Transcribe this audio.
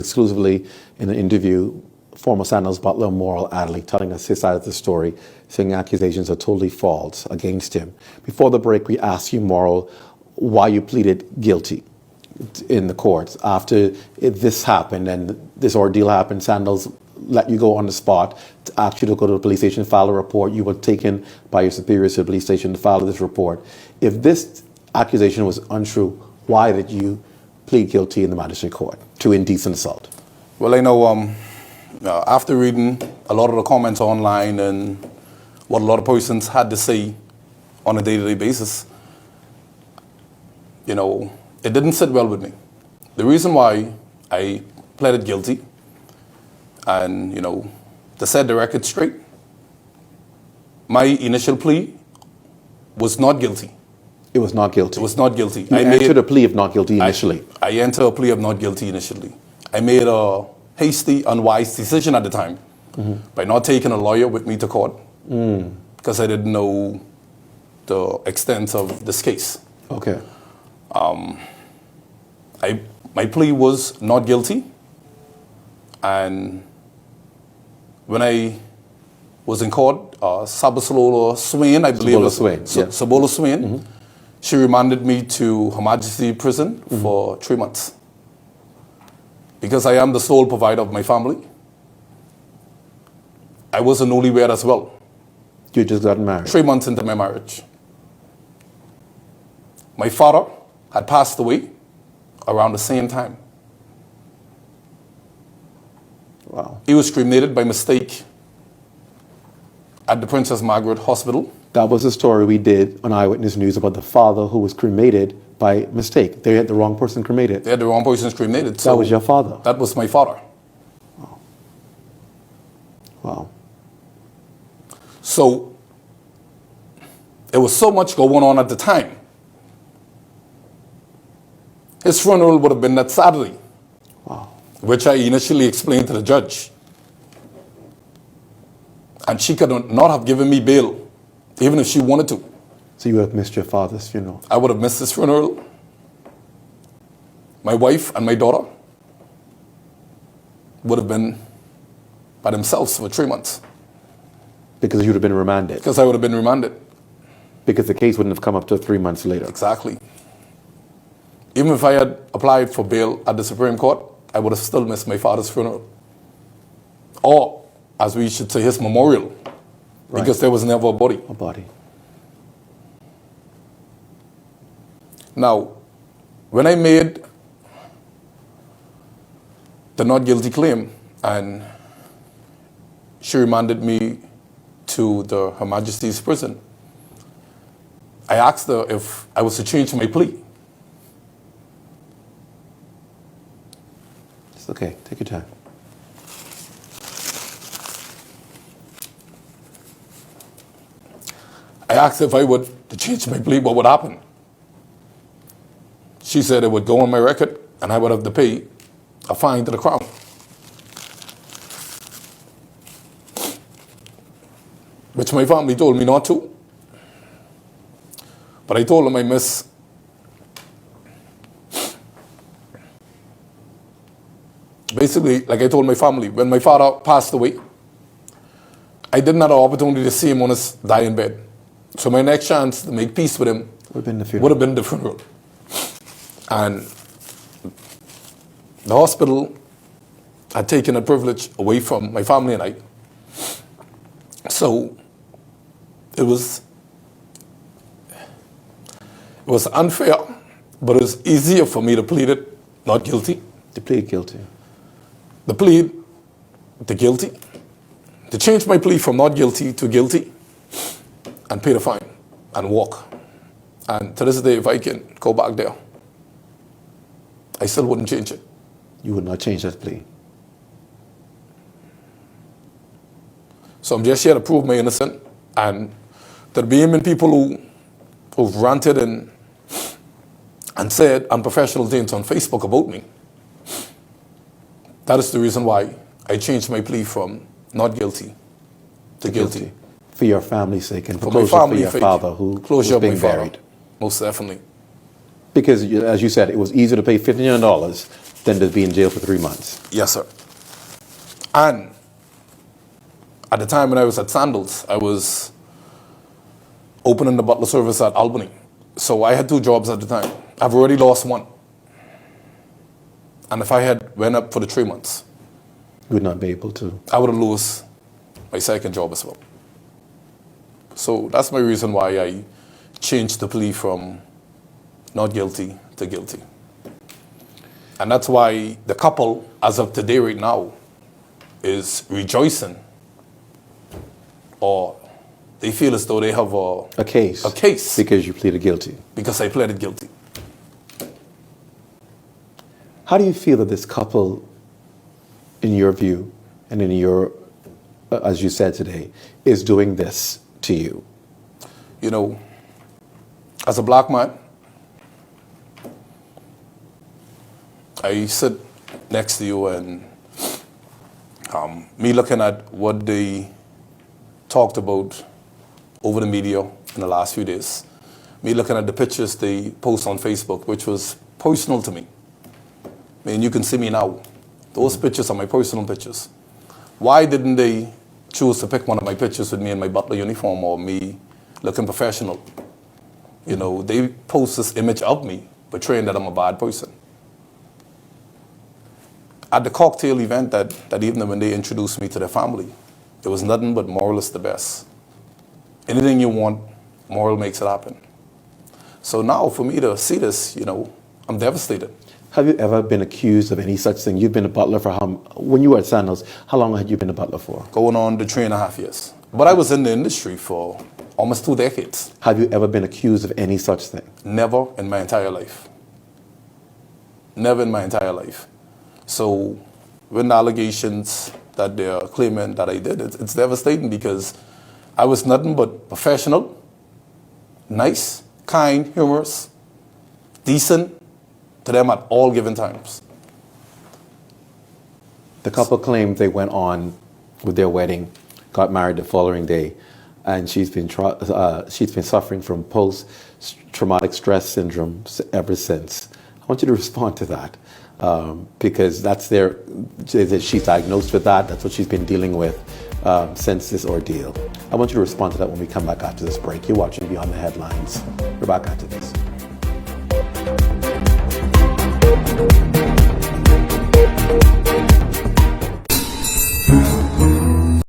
Exclusively in an interview, former Sandals butler Moral Adderley telling us his side of the story, saying accusations are totally false against him. Before the break, we asked you, Moral, why you pleaded guilty in the courts after this happened and this ordeal happened. Sandals let you go on the spot to ask you to go to the police station, file a report. You were taken by your superiors to the police station to file this report. If this accusation was untrue, why did you plead guilty in the magistrate court to indecent assault? Well, I know after reading a lot of the comments online and what a lot of persons had to say on a day-to-day basis, you know, it didn't sit well with me. The reason why I pleaded guilty, and, you know, to set the record straight, my initial plea was not guilty. It was not guilty. It was not guilty. You entered a plea of not guilty initially. I entered a plea of not guilty initially. I made a hasty, unwise decision at the time by not taking a lawyer with me to court because I didn't know the extent of this case. Okay. My plea was not guilty, and when I was in court, Sabasolola Swain, I believe. Sabola Swain. She remanded me to Her Majesty Prison for 3 months. Because I am the sole provider of my family. I was a newlywed as well. You just got married? 3 months into my marriage. My father had passed away around the same time. Wow. He was cremated by mistake at the Princess Margaret Hospital. That was the story we did on Eyewitness News about the father who was cremated by mistake. They had the wrong person cremated. They had the wrong person cremated. That was your father? That was my father. Wow. Wow. So, there was so much going on at the time. His funeral would have been that Saturday. Wow. Which I initially explained to the judge. And she could not have given me bail, even if she wanted to. So you would have missed your father's funeral? I would have missed his funeral. My wife and my daughter would have been by themselves for 3 months. Because you would have been remanded? Because I would have been remanded. Because the case wouldn't have come up till 3 months later? Exactly. Even if I had applied for bail at the Supreme Court, I would have still missed my father's funeral. Or, as we should say, his memorial. Right. Because there was never a body. A body. Now, when I made the not guilty claim and she remanded me to Her Majesty's prison, I asked her if I was to change my plea. It's okay. Take your time. I asked if I would to change my plea, what would happen? She said it would go on my record and I would have to pay a fine to the Crown. Which my family told me not to. But I told them I miss. Basically, like I told my family, when my father passed away, I didn't have an opportunity to see him on his dying bed. So my next chance to make peace with him would have been the funeral. And the hospital had taken a privilege away from my family and I. So it was unfair, but it was easier for me to plead it not guilty. To plead guilty. To plead the guilty. To change my plea from not guilty to guilty and pay the fine and walk. And to this day, if I can go back there, I still wouldn't change it. You would not change that plea? So I'm just here to prove my innocence, and to the Bahamian people who've ranted and said unprofessional things on Facebook about me. That is the reason why I changed my plea from not guilty to guilty. For your family's sake and for my closure family, for your father who was being buried. Most definitely. Because, as you said, it was easier to pay $50 million than to be in jail for 3 months. Yes, sir. And at the time when I was at Sandals, I was opening the butler service at Albany. So I had 2 jobs at the time. I've already lost one. And if I had went up for the 3 months, You would not be able to. I would have lost my second job as well. So that's my reason why I changed the plea from not guilty to guilty. And that's why the couple, as of today right now, is rejoicing, or they feel as though they have A case. A case. Because you pleaded guilty. Because I pleaded guilty. How do you feel that this couple, in your view, and in your, as you said today, is doing this to you? You know, as a black man, I sit next to you and me looking at what they talked about over the media in the last few days, me looking at the pictures they post on Facebook, which was personal to me. I mean, you can see me now. Those pictures are my personal pictures. Why didn't they choose to pick one of my pictures with me in my butler uniform or me looking professional? You know, they post this image of me, portraying that I'm a bad person. At the cocktail event that evening when they introduced me to their family, it was nothing but moral is the best. Anything you want, moral makes it happen. So now for me to see this, you know, I'm devastated. Have you ever been accused of any such thing? You've been a butler for when you were at Sandals, how long had you been a butler for? Going on to 3.5 years. But I was in the industry for almost 2 decades. Have you ever been accused of any such thing? Never in my entire life. Never in my entire life. So when the allegations that they're claiming that I did, it's devastating because I was nothing but professional, nice, kind, humorous, decent to them at all given times. The couple claimed they went on with their wedding, got married the following day, and she's been suffering from post-traumatic stress syndrome ever since. I want you to respond to that because she's diagnosed with that. That's what she's been dealing with since this ordeal. I want you to respond to that when we come back after this break. You're watching Beyond the Headlines. We're back after this.